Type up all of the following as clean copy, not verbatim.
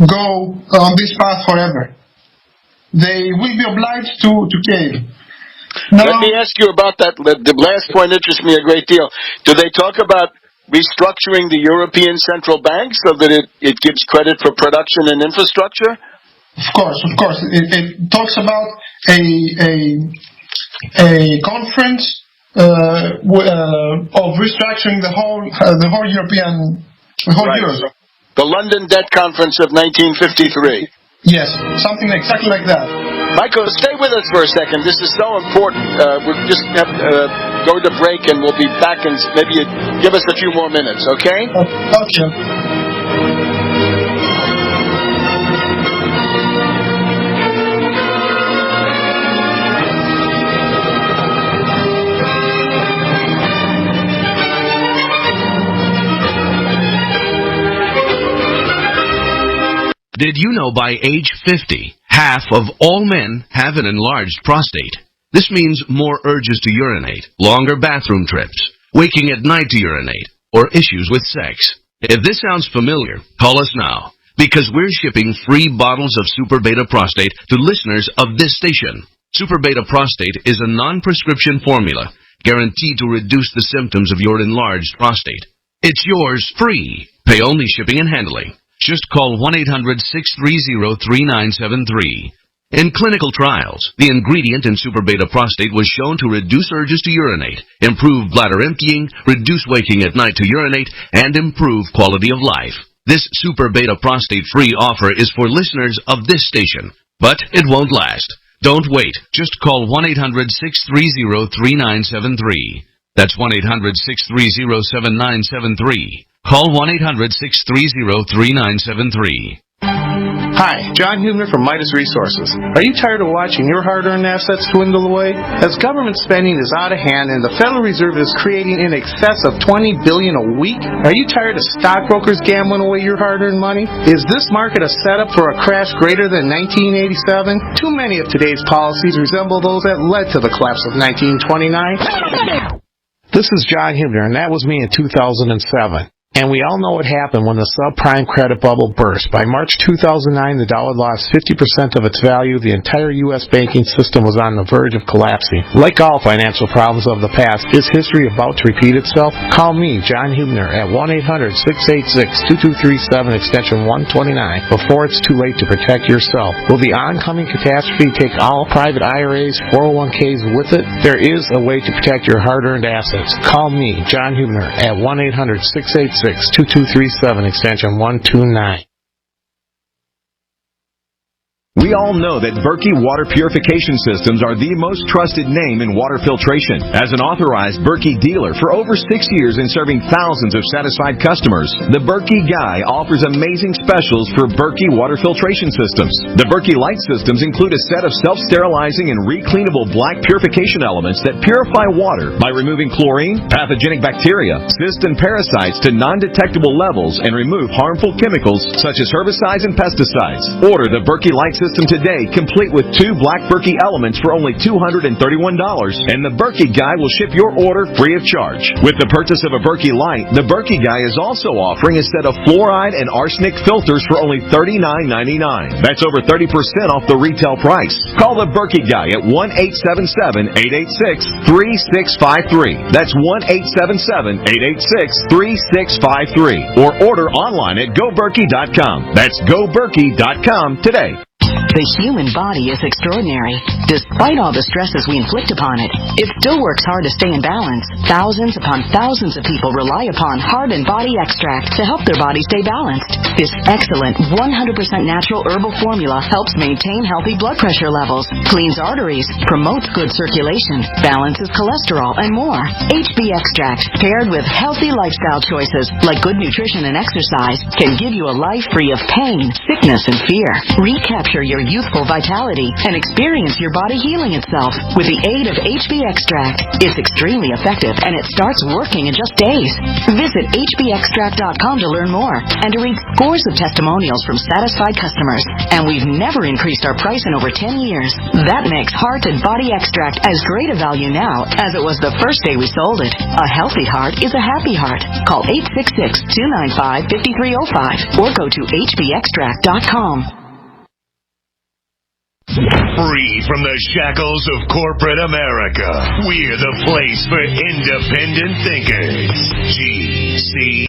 go on this path forever. They will be obliged to cave. Now, let me ask you about that. The last point interests me a great deal. Do they talk about restructuring the European Central Bank so that it gives credit for production and infrastructure? Of course. It talks about a conference of restructuring the whole European, Euro. The London Debt Conference of 1953. Yes, something exactly like that. Michael, stay with us for a second. This is so important. We'll just have to go to break, and we'll be back, and maybe give us a few more minutes, okay? Okay. Did you know by age 50, half of all men have an enlarged prostate? This means more urges to urinate, longer bathroom trips, waking at night to urinate, or issues with sex. If this sounds familiar, call us now, because we're shipping free bottles of Super Beta Prostate to listeners of this station. Super Beta Prostate is a non-prescription formula guaranteed to reduce the symptoms of your enlarged prostate. It's yours free. Pay only shipping and handling. Just call 1-800-630-3973. In clinical trials, the ingredient in Super Beta Prostate was shown to reduce urges to urinate, improve bladder emptying, reduce waking at night to urinate, and improve quality of life. This Super Beta Prostate free offer is for listeners of this station, but it won't last. Don't wait. Just call 1-800-630-3973. That's 1-800-630-7973. Call 1-800-630-3973. Hi, John Hubner from Midas Resources. Are you tired of watching your hard-earned assets dwindle away? As government spending is out of hand and the Federal Reserve is creating in excess of $20 billion a week, are you tired of stockbrokers gambling away your hard-earned money? Is this market a setup for a crash greater than 1987? Too many of today's policies resemble those that led to the collapse of 1929. This is John Hubner, and that was me in 2007. And we all know what happened when the subprime credit bubble burst. By March 2009, the dollar lost 50% of its value. The entire U.S. banking system was on the verge of collapsing. Like all financial problems of the past, is history about to repeat itself? Call me, John Hubner, at 1-800-686-2237, extension 129, before it's too late to protect yourself. Will the oncoming catastrophe take all private IRAs, 401ks with it? There is a way to protect your hard-earned assets. Call me, John Hubner, at 1-800-686-2237, extension 129. We all know that Berkey Water Purification Systems are the most trusted name in water filtration. As an authorized Berkey dealer for over 6 years and serving thousands of satisfied customers, the Berkey Guy offers amazing specials for Berkey Water Filtration Systems. The Berkey Light Systems include a set of self-sterilizing and recleanable black purification elements that purify water by removing chlorine, pathogenic bacteria, cysts, and parasites to non-detectable levels and remove harmful chemicals such as herbicides and pesticides. Order the Berkey Light System today, complete with 2 black Berkey elements for only $231, and the Berkey Guy will ship your order free of charge. With the purchase of a Berkey Light, the Berkey Guy is also offering a set of fluoride and arsenic filters for only $39.99. That's over 30% off the retail price. Call the Berkey Guy at 1-877-886-3653. That's 1-877-886-3653. Or order online at goberkey.com. That's goberkey.com today. The human body is extraordinary. Despite all the stresses we inflict upon it, it still works hard to stay in balance. Thousands upon thousands of people rely upon Heart and Body Extract to help their body stay balanced. This excellent 100% natural herbal formula helps maintain healthy blood pressure levels, cleans arteries, promotes good circulation, balances cholesterol, and more. HB Extract, paired with healthy lifestyle choices like good nutrition and exercise, can give you a life free of pain, sickness, and fear. Recapture your youthful vitality and experience your body healing itself with the aid of HB Extract. It's extremely effective and it starts working in just days. Visit hbextract.com to learn more and to read scores of testimonials from satisfied customers. And we've never increased our price in over 10 years. That makes Heart and Body Extract as great a value now as it was the first day we sold it. A healthy heart is a happy heart. Call 866-295-5305 or go to hbextract.com. Free from the shackles of corporate America, we're the place for independent thinkers. GC.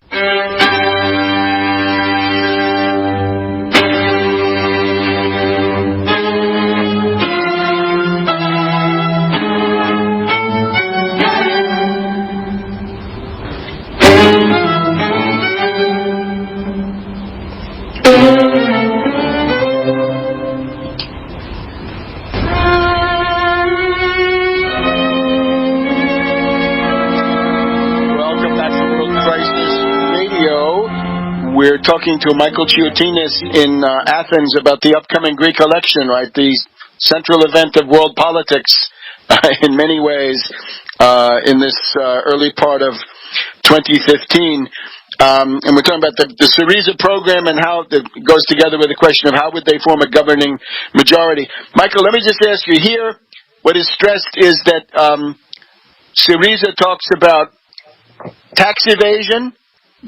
We're talking to Michael Chiotinis in Athens about the upcoming Greek election, right? The central event of world politics in many ways in this early part of 2015. And we're talking about the Syriza program and how it goes together with the question of how would they form a governing majority. Michael, let me just ask you here, what is stressed is that Syriza talks about tax evasion,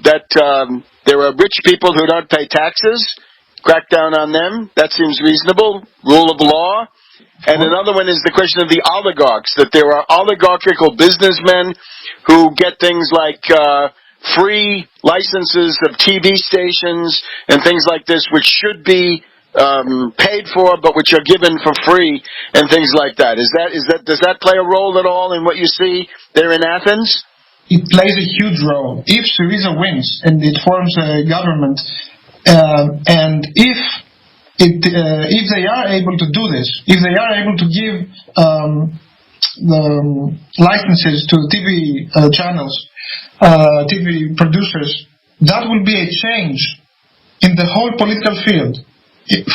that there are rich people who don't pay taxes, crack down on them. That seems reasonable. Rule of law. And another one is the question of the oligarchs, that there are oligarchical businessmen who get things like free licenses of TV stations and things like this, which should be paid for, but which are given for free, and things like that. Does that play a role at all in what you see there in Athens? It plays a huge role. If Syriza wins and it forms a government, and if they are able to do this, if they are able to give the licenses to TV channels, TV producers, that will be a change in the whole political field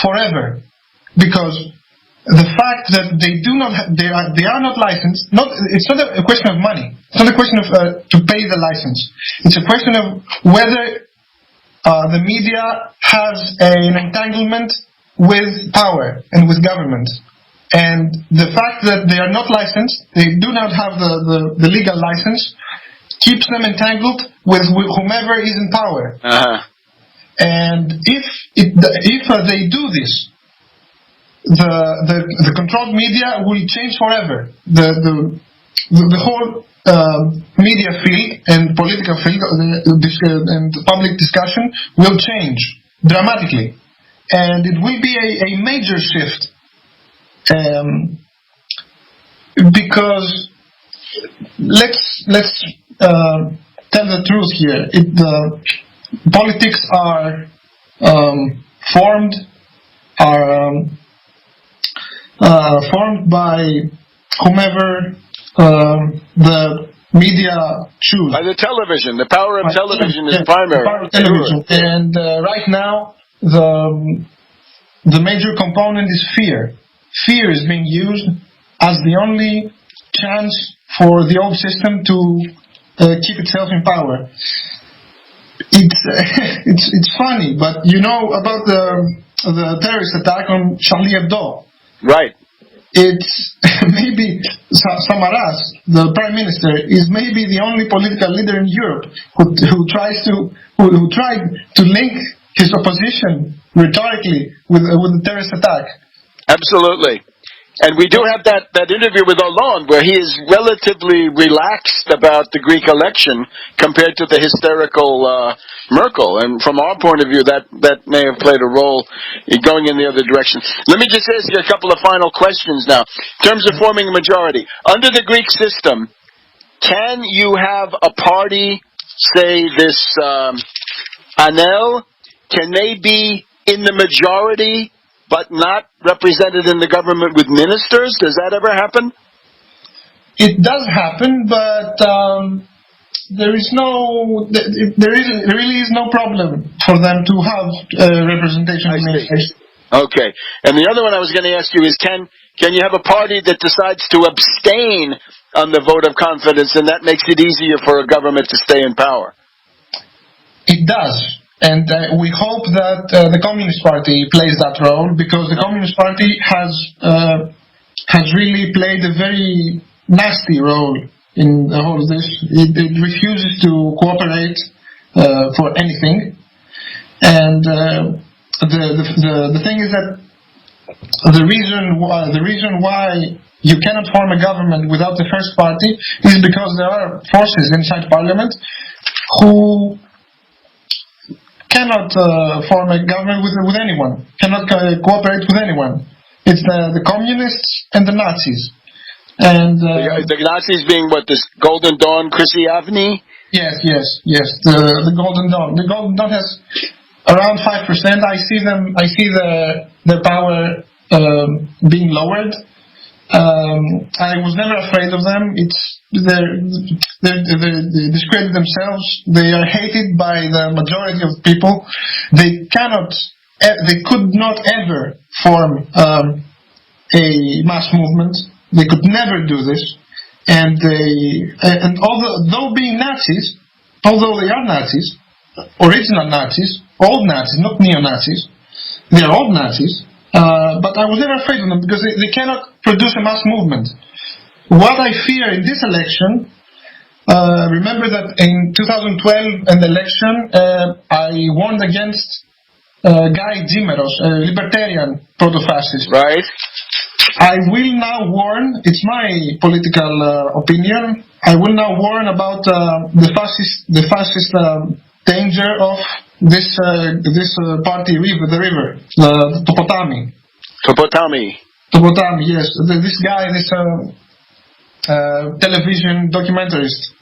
forever, because the fact that they are not licensed, it's not a question of money. It's not a question of to pay the license. It's a question of whether the media has an entanglement with power and with government. And the fact that they are not licensed, they do not have the legal license, keeps them entangled with whomever is in power. Uh-huh. And if they do this, the controlled media will change forever. The whole media field and political field and public discussion will change dramatically, and it will be a major shift. Because let's tell the truth here. Politics are formed by whomever the media choose. By the television. The power of television is primary. The power of television. And right now, the major component is fear. Fear is being used as the only chance for the old system to keep itself in power. It's funny, but you know about the terrorist attack on Charlie Hebdo. Right. It's maybe Samaras, the prime minister, is maybe the only political leader in Europe who tried to link his opposition rhetorically with the terrorist attack. Absolutely. And we do have that interview with Hollande where he is relatively relaxed about the Greek election compared to the hysterical Merkel. And from our point of view, that may have played a role in going in the other direction. Let me just ask you a couple of final questions now. In terms of forming a majority, under the Greek system, can you have a party, say this Anel, can they be in the majority but not represented in the government with ministers? Does that ever happen? It does happen, but there really is no problem for them to have representation in ministers. Okay. And the other one I was going to ask you is, can you have a party that decides to abstain on the vote of confidence, and that makes it easier for a government to stay in power? It does. And we hope that the Communist Party plays that role, because the Communist Party has really played a very nasty role in all of this. It refuses to cooperate for anything. And the thing is that the reason why you cannot form a government without the first party is because there are forces inside Parliament who cannot form a government with anyone, cannot cooperate with anyone. It's the communists and the Nazis. And the Nazis being what, this Golden Dawn, Chrissy Avni? Yes. The Golden Dawn. The Golden Dawn has around 5%. I see their power being lowered. I was never afraid of them. They discredit themselves. They are hated by the majority of people. They could not ever form a mass movement. They could never do this. And although being Nazis, although they are Nazis, original Nazis, old Nazis, not neo-Nazis, they are old Nazis. But I was never afraid of them because they cannot produce a mass movement. What I fear in this election, remember that in 2012 in the election, I warned against Guy Zimeros, a libertarian proto-fascist. Right. I will now warn, it's my political opinion, I will now warn about the fascist danger of this party river, the Topotami. Topotami, yes. This guy, this television documentarist,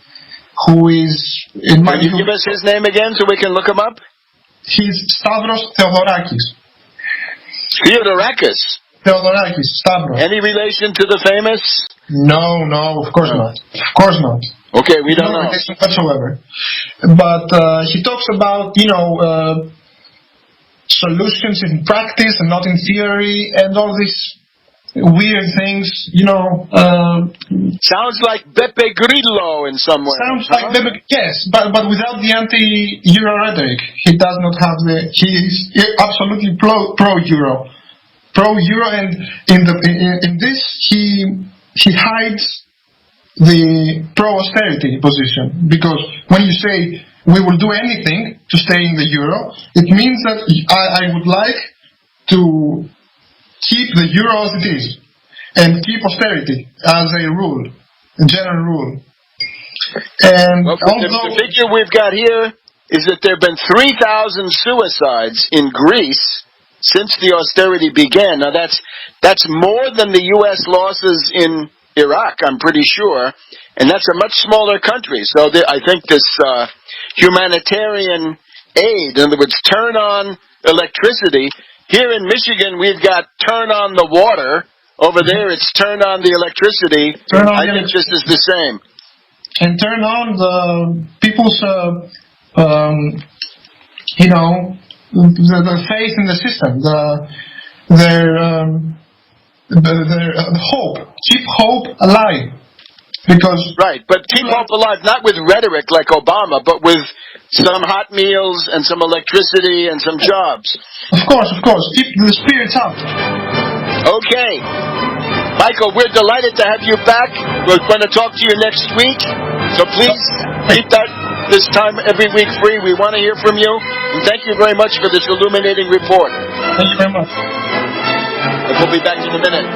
who is in my view. Can you give us his name again so we can look him up? He's Stavros Theodorakis. Stavros. Any relation to the famous? No, of course not. Of course not. Okay, we don't know. No relation whatsoever. But he talks about, solutions in practice and not in theory, and all these weird things, Sounds like Beppe Grillo in some way. Sounds like Beppe, yes, but without the anti-Euro rhetoric. He does not have he is absolutely pro-Euro. Pro-Euro, and in this he hides the pro-austerity position, because when you say we will do anything to stay in the euro, it means that I would like to keep the euro as it is and keep austerity as a rule, a general rule. And the figure we've got here is that there have been 3,000 suicides in Greece since the austerity began. Now that's more than the U.S. losses in Iraq, I'm pretty sure, and that's a much smaller country. So I think this humanitarian aid, in other words, turn on electricity. Here in Michigan, we've got turn on the water. Over there, it's turn on the electricity. I think this is the same. And turn on the people's, the faith in the system, the hope. Keep hope alive. Right, but keep hope alive, not with rhetoric like Obama, but with some hot meals and some electricity and some jobs. Of course. Keep the spirits up. Okay. Michael, we're delighted to have you back. We're going to talk to you next week. So please keep this time every week free. We want to hear from you. And thank you very much for this illuminating report. Thank you very much. And we'll be back in a minute.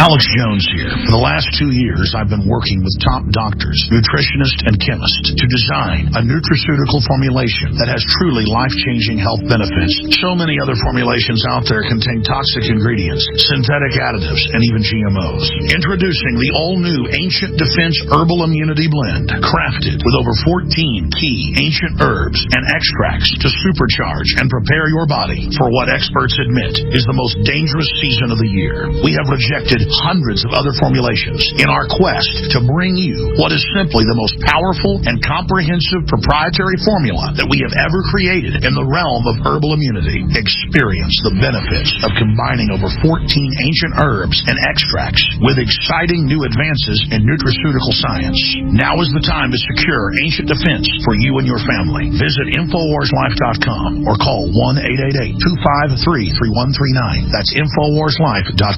Alex Jones here. For the last 2 years, I've been working with top doctors, nutritionists, and chemists to design a nutraceutical formulation that has truly life-changing health benefits. So many other formulations out there contain toxic ingredients, synthetic additives, and even GMOs. Introducing the all-new Ancient Defense Herbal Immunity Blend, crafted with over 14 key ancient herbs and extracts to supercharge and prepare your body for what experts admit is the most dangerous season of the year. We have rejected hundreds of other formulations in our quest to bring you what is simply the most powerful and comprehensive proprietary formula that we have ever created in the realm of herbal immunity. Experience the benefits of combining over 14 ancient herbs and extracts with exciting new advances in nutraceutical science. Now is the time to secure ancient defense for you and your family. Visit InfoWarsLife.com or call 1-888-253-3139. That's InfoWarsLife.com.